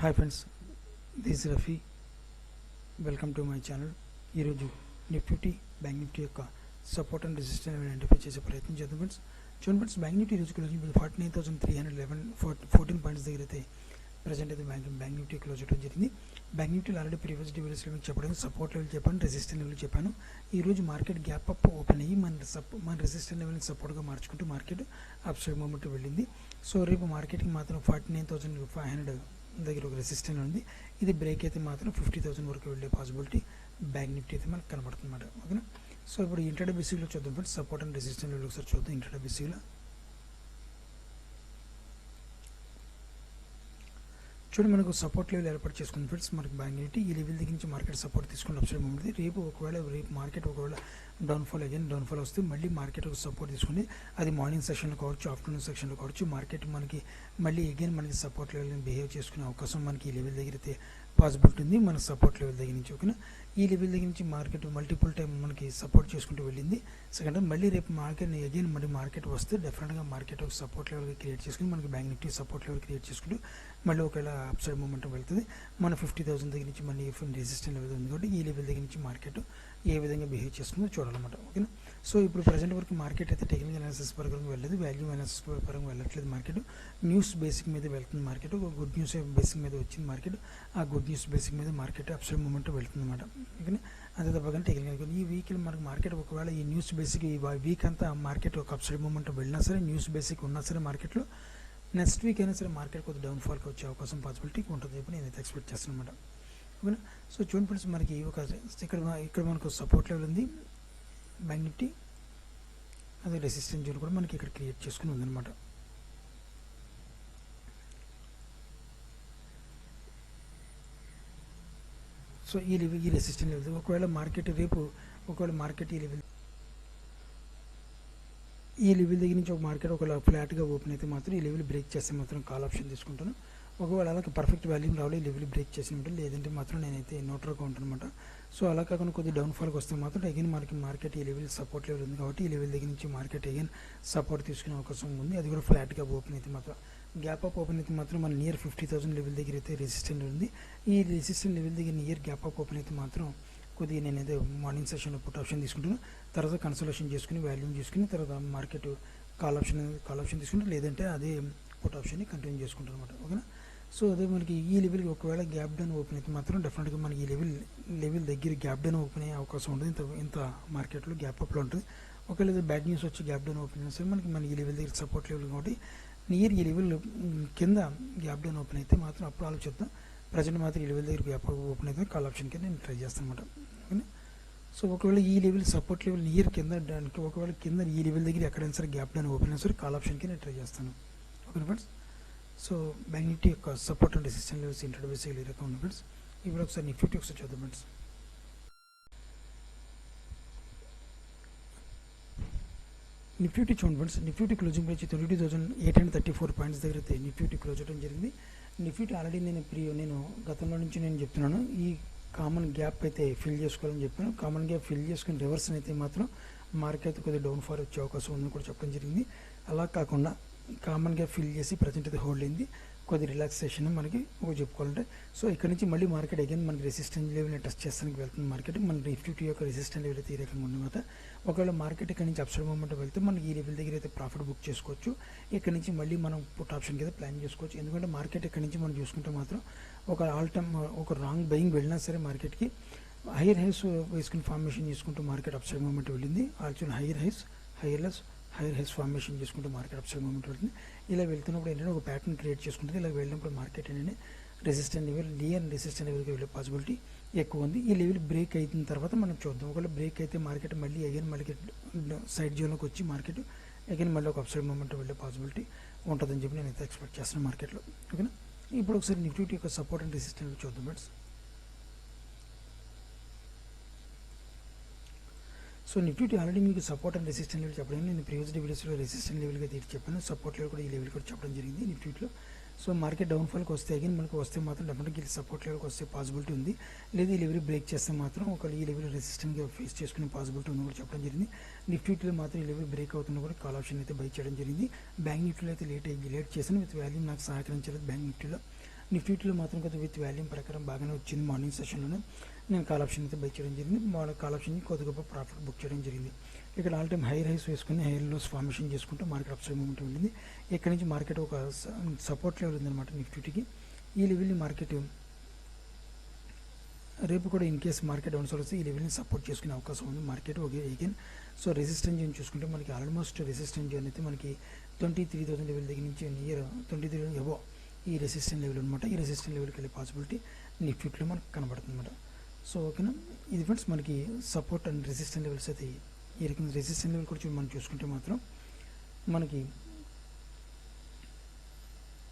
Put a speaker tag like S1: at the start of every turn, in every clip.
S1: Hi friends, this Rafi. Welcome to my channel. ఈరోజు Nifty bank Nifty యొక్క support and resistance identify చేసే ప్రయత్నం చేద్దాం ఫ్రెండ్స్. చూడండి ఫ్రెండ్స్, బ్యాంక్ నిఫ్టీ ఈరోజు క్లోజింగ్ 49,311 పాయింట్స్ దగ్గర అయితే ప్రజెంట్ అయితే బ్యాంక్ నిఫ్టీ క్లోజ్ చేయడం జరిగింది. బ్యాంక్ నిఫ్టీలో ఆల్రెడీ ప్రీవియస్ డివైస్లో మీకు చెప్పడం సపోర్ట్ లెవెల్ చెప్పాను, రెసిస్టెన్స్ లెవెల్ చెప్పాను. ఈరోజు మార్కెట్ గ్యాప్ అప్ ఓపెన్ అయ్యి మన రెసిస్టెన్స్ లెవెల్ని సపోర్ట్గా మార్చుకుంటూ మార్కెట్ అప్ సైడ్ మూమెంట్ వెళ్ళింది. సో రేపు మార్కెట్కి మాత్రం 49,500 దగ్గర ఒక రెసిస్టెన్స్ ఉంది. ఇది బ్రేక్ అయితే మాత్రం 50,000 వరకు వెళ్ళే పాసిబిలిటీ బ్యాంక్ నిఫ్టీ అయితే మనకు కనబడుతుంది అన్నమాట. ఓకేనా. సో ఇప్పుడు ఇంట్రాడే బేసిక్లో చూద్దాం friends. Support and resistance level ఒకసారి చూద్దాం. ఇంట్రాడే బేసిక్లో చూడండి, మనకు సపోర్ట్ లెవెల్ ఏర్పాటు చేసుకుంది ఫ్రెండ్స్. మనకి బ్యాంక్ నిఫ్టీ ఈ లెవెల్ దగ్గర నుంచి మార్కెట్ సపోర్ట్ తీసుకుని అప్సైడ్ మూమెంట్. రేపు మార్కెట్ ఒకవేళ డౌన్ఫాల్ వస్తే మళ్ళీ మార్కెట్ ఒక సపోర్ట్ తీసుకుని అది మార్నింగ్ సెక్షన్లో కావచ్చు, ఆఫ్టర్నూన్ సెక్షన్లో కావచ్చు, మార్కెట్ మనకి మళ్ళీ మనకి సపోర్ట్ లెవెల్ బిహేవ్ చేసుకునే అవకాశం మనకి ఈ లెవెల్ దగ్గర అయితే పాసిబిలిటీ ఉంది. మన సపోర్ట్ లెవెల్ దగ్గర నుంచి. ఓకేనా. ఈ లెవెల్ దగ్గర నుంచి మార్కెట్ మల్టిపుల్ టైం మనకి సపోర్ట్ చేసుకుంటూ వెళ్ళింది. సెకండ్ మళ్ళీ రేపు మార్కెట్ వస్తే డెఫినెట్గా మార్కెట్ ఒక సపోర్ట్ లెవెల్ క్రియేట్ చేసుకుని మనకి bank Nifty support level create చేసుకుంటూ మళ్ళీ ఒకవేళ అప్ సైడ్ మూమెంట్ వెళ్తుంది. మన 50,000 దగ్గర నుంచి మళ్ళీ రెసిస్టెన్స్ లెవెల్ ఉంది కాబట్టి ఈ లెవెల్ దగ్గర నుంచి మార్కెట్ ఏ విధంగా బిహేవ్ చేస్తుందో చూడాలన్నమాట. ఓకేనా. సో ఇప్పుడు ప్రజెంట్ వరకు మార్కెట్ అయితే టెక్నికల్ అనాలిసిస్ పరంగా వెళ్ళలేదు, వాల్యూ అనాలిసిస్ పరంగా వెళ్ళట్లేదు. మార్కెట్ న్యూస్ బేసిక్ మీద వెళ్తుంది. మార్కెట్ ఒక గుడ్ న్యూస్ బేసిక్ మీద వచ్చింది. మార్కెట్ ఆ గుడ్ న్యూస్ బేసిక్ మీద మార్కెట్ అప్ సైడ్ మూమెంట్ వెళ్తుంది అన్నమాట. ఓకేనా. అంతే తప్పకుండా టెక్నికల్ ఈ వీక్లో మనకు మార్కెట్ ఒకవేళ ఈ న్యూస్ బేసిక్ ఈ వీక్ అంతా మార్కెట్ ఒక అప్ సైడ్ మూమెంట్ వెళ్ళినా సరే, న్యూస్ బేసిక్ ఉన్నా సరే మార్కెట్లో నెక్స్ట్ వీక్ అయినా సరే మార్కెట్ కొద్దిగా డౌన్ఫాల్కి వచ్చే అవకాశం పాసిబిలిటీ ఉంటుంది చెప్పి నేనైతే ఎక్స్పెక్ట్ చేస్తాను అనమాట. ఓకేనా. సో చూడండి ఫ్రెండ్స్, మనకి ఇక్కడ మనకు సపోర్ట్ లెవెల్ ఉంది బ్యాంక్ నిఫ్టీ, అదే రెసిస్టెన్స్ జోన్ కూడా మనకి ఇక్కడ క్రియేట్ చేసుకుని ఉందన్నమాట. సో ఈ రెసిస్టెన్స్ లెవెల్ ఒకవేళ మార్కెట్ ఈ లెవెల్ దగ్గర నుంచి ఒక మార్కెట్ ఒకవేళ ఫ్లాట్గా ఓపెన్ అయితే మాత్రం ఈ లెవెల్ బ్రేక్ చేస్తే మాత్రం కాల్ ఆప్షన్ తీసుకుంటాను. ఒకవేళ అలాగే పర్ఫెక్ట్ వాల్యూమ్ రావాలి, ఈ లెవెల్ బ్రేక్ చేసినట్టు, లేదంటే మాత్రం నేనైతే నోట్రోగా ఉంటాను అనమాట. సో అలా కాకుండా కొద్దిగా డౌన్ఫాల్కి వస్తే మాత్రం అగైన్ మార్కెట్ ఈ లెవెల్ సపోర్ట్ లెవెల్ ఉంది కాబట్టి ఈ లెవెల్ దగ్గర నుంచి మార్కెట్ అగైన్ సపోర్ట్ తీసుకునే అవకాశం ఉంది. అది కూడా ఫ్లాట్గా ఓపెన్ అయితే మాత్రం గ్యాప్ అప్ ఓపెన్ అయితే మాత్రం మన నియర్ 50,000 లెవెల్ దగ్గర అయితే రెసిస్టెన్స్ ఉంది. ఈ రెసిస్టెన్స్ లెవెల్ దగ్గర నియర్ గ్యాప్ అప్ ఓపెన్ అయితే మాత్రం కొద్దిగా నేనైతే మార్నింగ్ సెషన్లో పుట్ ఆప్షన్ తీసుకుంటాను. తర్వాత కన్సల్టేషన్ చేసుకుని వాల్యూమ్ చేసుకుని తర్వాత మార్కెట్ కాల్ ఆప్షన్ తీసుకుంటే, లేదంటే అదే పుట్ ఆప్షన్ని కంటిన్యూ చేసుకుంటాను అనమాట. ఓకేనా. సో అదే మనకి ఈ లెవెల్కి ఒకవేళ గ్యాప్ డౌన్ ఓపెన్ అయితే మాత్రం డెఫినెట్గా మనకి ఈ లెవెల్ దగ్గర గ్యాప్ డౌన్ ఓపెన్ అయ్యే అవకాశం ఉంటుంది. ఇంత మార్కెట్లో గ్యాప్ అప్లో ఉంటుంది. ఒకవేళ బ్యాడ్ న్యూస్ వచ్చి గ్యాప్ డౌన్ ఓపెన్ అయినా సరే మనకి ఈ లెవెల్ దగ్గర సపోర్ట్ లెవెల్ కాబట్టి నియర్ ఈ లెవెల్ కింద గ్యాప్ డౌన్ ఓపెన్ అయితే మాత్రం అప్పుడు ఆలోచిద్దాం. ప్రజెంట్ మాత్రం ఈ లెవెల్ దగ్గర గ్యాప్ ఓపెన్ అయితే కాల్ ఆప్షన్కి నేను ట్రై చేస్తాను అనమాట. ఓకే. సో ఒకవేళ ఈ లెవెల్ సపోర్ట్ లెవెల్ నియర్ కింద ఒకవేళ కింద ఈ లెవెల్ దగ్గర ఎక్కడైనా సరే గ్యాప్ డౌన్ ఓపెన్ అయినా సరే కాల్ ఆప్షన్కి నేను ట్రై చేస్తాను. Okay friends. So bank Nifty యొక్క support and resistance levels intraday basic ఈ రకం ఉంది ఫ్రెండ్స్. ఇప్పుడు ఒకసారి నిఫ్టీ ఒకసారి చూద్దాం ఫ్రెండ్స్. నిఫ్టీ చూడండి friends, Nifty closing price 22,834 points దగ్గర అయితే నిఫ్టీ క్లోజ్ అవడం జరిగింది. నిఫ్టీ ఆల్రెడీ నేను గతంలో నుంచి నేను చెప్తున్నాను, ఈ కామన్ గ్యాప్ అయితే ఫిల్ చేసుకోవాలని చెప్పాను. కామన్ గ్యాప్ ఫిల్ చేసుకుని రివర్స్ అయితే మాత్రం మార్కెట్ కొద్దిగా డౌన్ఫాల్ వచ్చే అవకాశం ఉందని కూడా చెప్పడం జరిగింది. అలా కాకుండా కామన్ గ్యాప్ ఫిల్ చేసి ప్రజెంట్ అయితే హోల్డ్ అయింది. కొద్ది రిలాక్సేషన్ మనకి చెప్పుకోవాలంటే. సో ఇక్కడ నుంచి మళ్ళీ మార్కెట్ అగైన్ మనకి రెసిస్టెన్స్ లెవెల్ని టెస్ట్ చేస్తానికి వెళ్తుంది. మార్కెట్ మన నిఫ్టీ యొక్క రెసిస్టెన్స్ లెవెల్ అయితే ఈ రకంగా ఉన్నమాట. ఒకవేళ మార్కెట్ ఇక్కడ నుంచి అప్సైడ్ మూమెంట్ వెళ్తే మనకి ఈ లెవెల్ దగ్గర అయితే ప్రాఫిట్ బుక్ చేసుకోవచ్చు. ఇక్కడ నుంచి మళ్ళీ మనం పుట్ ఆప్షన్కి అయితే ప్లాన్ చేసుకోవచ్చు. ఎందుకంటే మార్కెట్ ఇక్కడ నుంచి మనం చూసుకుంటే మాత్రం ఒక ఒక రాంగ్ బయింగ్ వెళ్ళినా సరే మార్కెట్కి హైయర్ హైస్ వేసుకుని ఫార్మేషన్ చేసుకుంటూ మార్కెట్ అప్సైడ్ మూమెంట్ వెళ్ళింది. ఆల్సో హైయర్ హైస్ ఫార్మేషన్ చేసుకుంటూ మార్కెట్ అప్సైడ్ మూమెంట్ వెళ్తుంది. ఇలా వెళ్తున్నప్పుడు ఏంటంటే ఒక ప్యాటర్న్ క్రియేట్ చేసుకుంటుంది. ఇలా వెళ్ళినప్పుడు మార్కెట్ ఏంటంటే రెసిస్టెన్స్ లెవెల్కి వెళ్ళే పాసిబిలిటీ ఎక్కువ ఉంది. ఈ లెవెల్ బ్రేక్ అయిన తర్వాత మనం చూద్దాం. ఒకవేళ బ్రేక్ అయితే మార్కెట్ మళ్ళీ సైడ్ జోన్లోకి వచ్చి మార్కెట్ మళ్ళీ ఒక అప్సైడ్ మూమెంట్ వెళ్ళే పాసిబిలిటీ ఉంటుందని చెప్పి నేను అయితే ఎక్స్పెక్ట్ చేస్తున్నాను మార్కెట్లో. ఓకేనా. ఇప్పుడు ఒకసారి నిఫ్టీ యొక్క సపోర్ట్ అండ్ రెసిస్టెన్స్ చూద్దాం ఫ్రెండ్స్. సో నిఫ్టీ ఆల్రెడీ మీకు సపోర్ట్ అండ్ రెసిస్టెన్స్ లెవెల్ చెప్పడం నేను ప్రీవియస్ వీడియోస్లో రెసిస్టెన్స్ లెవెల్గా తీర్చి చెప్పాను. సపోర్ట్ లెవెల్ కూడా ఈ లెవెల్ కూడా చెప్పడం జరిగింది నిఫ్టీలో. సో మార్కెట్ డౌన్ఫాల్కి వస్తే అగైన్ మనకు వస్తే మాత్రం డెఫినెట్గా సపోర్ట్ లెవెల్కి వస్తే పాసిబిలిటీ ఉంది. లేదా ఈ లెవెల్ బ్రేక్ చేస్తే మాత్రం ఒకవేళ ఈ లెవెల్ రెసిస్టెన్స్గా ఫేస్ చేసుకునే పాసిబిలిటీ ఉంది కూడా చెప్పడం జరిగింది. నిఫ్టీలో మాత్రం ఈ లెవెల్ బ్రేక్ అవుతున్నా కూడా కాల్ ఆప్షన్ అయితే బై చేయడం జరిగింది. బ్యాంక్ నిఫ్టీలో అయితే లేట్ చేశాను. విత్ వాల్యూమ్ నాకు సహకరించలేదు బ్యాంక్ నిఫ్టీలో. నిఫ్టీలో మాత్రం కొద్దిగా విత్ వాల్యూమ్ ప్రకారం బాగానే వచ్చింది. మార్నింగ్ సెషన్లోనే నేను కాల్ ఆప్షన్ అయితే బై చేయడం జరిగింది. కాల్ ఆప్షన్ కొద్ది గొప్ప ప్రాఫిట్ బుక్ చేయడం జరిగింది. ఇక్కడ ఆల్ టైమ్ హైర్ హైస్ వేసుకుని హైర్ లోస్ ఫార్మేషన్ చేసుకుంటూ మార్కెట్ అప్ సైడ్ మూమెంట్ ఉంటుంది. ఇక్కడ నుంచి మార్కెట్ ఒక సపోర్ట్ లెవెల్ ఉందన్నమాట నిఫ్టీకి. ఈ లెవెల్ని మార్కెట్ రేపు కూడా in case market down side వస్తే ఈ లెవెల్ని సపోర్ట్ చేసుకునే అవకాశం ఉంది market again. So resistance zone చూసుకుంటే మనకి ఆల్మోస్ట్ రెసిస్టెన్స్ జోన్ అయితే మనకి 23,000 లెవెల్ దగ్గర నుంచి నియర్ 23,000 ఎబో ఈ రెసిస్టెన్స్ లెవెల్ అనమాట. ఈ రెసిస్టెన్స్ లెవెల్కి వెళ్ళే పాసిబిలిటీ నిఫ్టీలో మనకు కనబడుతుంది అనమాట. సో ఓకేనా, ఇది ఫ్రెండ్స్ మనకి సపోర్ట్ అండ్ రెసిస్టెన్స్ లెవెల్స్ అయితే ఈ రకంగా రెసిస్టెన్స్ లెవెల్ కూడా మనం చూసుకుంటే మాత్రం మనకి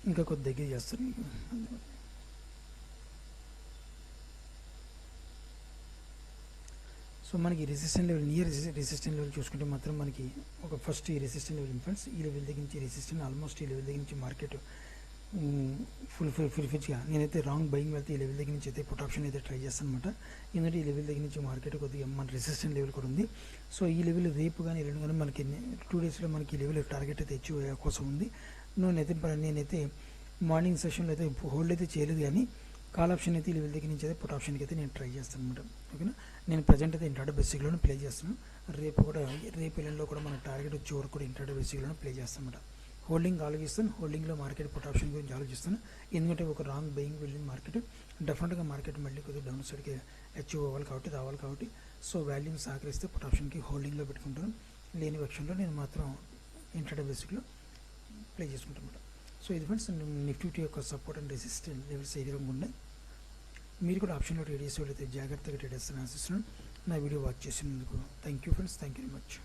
S1: ఇంకా కొద్ది దగ్గర చేస్తారు. సో మనకి resistance level near resistance level చూసుకుంటే మాత్రం మనకి ఒక ఫస్ట్ ఈ రెసిస్టెన్స్ లెవెల్ ఫ్రెండ్స్, ఈ లెవెల్ దగ్గర నుంచి రెసిస్టెన్స్ ఆల్మోస్ట్ ఈ లెవెల్ దగ్గర నుంచి మార్కెట్ ఫుల్ఫిల్గా నేనైతే రాంగ్ బయింగ్ వెళ్తే ఈ లెవెల్ దగ్గర నుంచి అయితే పుట్ ఆప్షన్ అయితే ట్రై చేస్తాను అనమాట. ఎందుకంటే ఈ లెవెల్ దగ్గర నుంచి మార్కెట్ కొద్దిగా మన రెసిస్టెన్స్ లెవెల్ కూడా ఉంది. సో ఈ లెవెల్ రేపు కానీ ఎల్లుండి కానీ మనకి 2 డేస్లో మనకి ఈ లెవెల్ టార్గెట్ అయితే అచీవ్ అయ్యే అవకాశం ఉంది. నేనైతే మార్నింగ్ సెషన్లో అయితే హోల్డ్ అయితే చేయలేదు, కానీ కాల్ ఆప్షన్ అయితే ఈ లెవెల్ దగ్గర నుంచి అయితే పుట్ ఆప్షన్కి అయితే నేను ట్రై చేస్తాను అనమాట. ఓకేనా, నేను ప్రజెంట్ అయితే ఇంట్రాడే బేసిక్లోనే ప్లే చేస్తాను. రేపు ఎల్లుండిలో కూడా మన టార్గెట్ వచ్చే వరకు కూడా ఇంట్రాడే బేసిక్లోనే ప్లే చేస్తాను అనమాట. హోల్డింగ్ ఆలోచిస్తాను, హోల్డింగ్లో మార్కెట్ పుట్ ఆప్షన్ గురించి ఆలోచిస్తాను. ఎందుకంటే ఒక రాంగ్ బయింగ్ వెళ్ళింది మార్కెట్, డెఫినెట్గా మార్కెట్ మళ్ళీ కొద్దిగా డౌన్ సైడ్కి అచీవ్ అవ్వాలి కాబట్టి సో వాల్యూమ్ సహకరిస్తే పుట్ ఆప్షన్కి హోల్డింగ్లో పెట్టుకుంటాను. లేని పక్షంలో నేను మాత్రం ఇంట్రాడే బేసిక్లో ప్లే చేసుకుంటాను అనమాట. సో ఇది ఫ్రెండ్స్ నిఫ్టీ యొక్క సపోర్ట్ అండ్ రెసిస్టెన్స్ లెవెల్స్ ఏ విధంగా ఉన్నాయి. మీరు కూడా ఆప్షన్లో ట్రేడ్ చేసేవాళ్ళైతే జాగ్రత్తగా ట్రేడ్ చేస్తారని ఆశిస్తున్నాను. నా వీడియో వాచ్ చేసినందుకు thank you friends, thank you very much.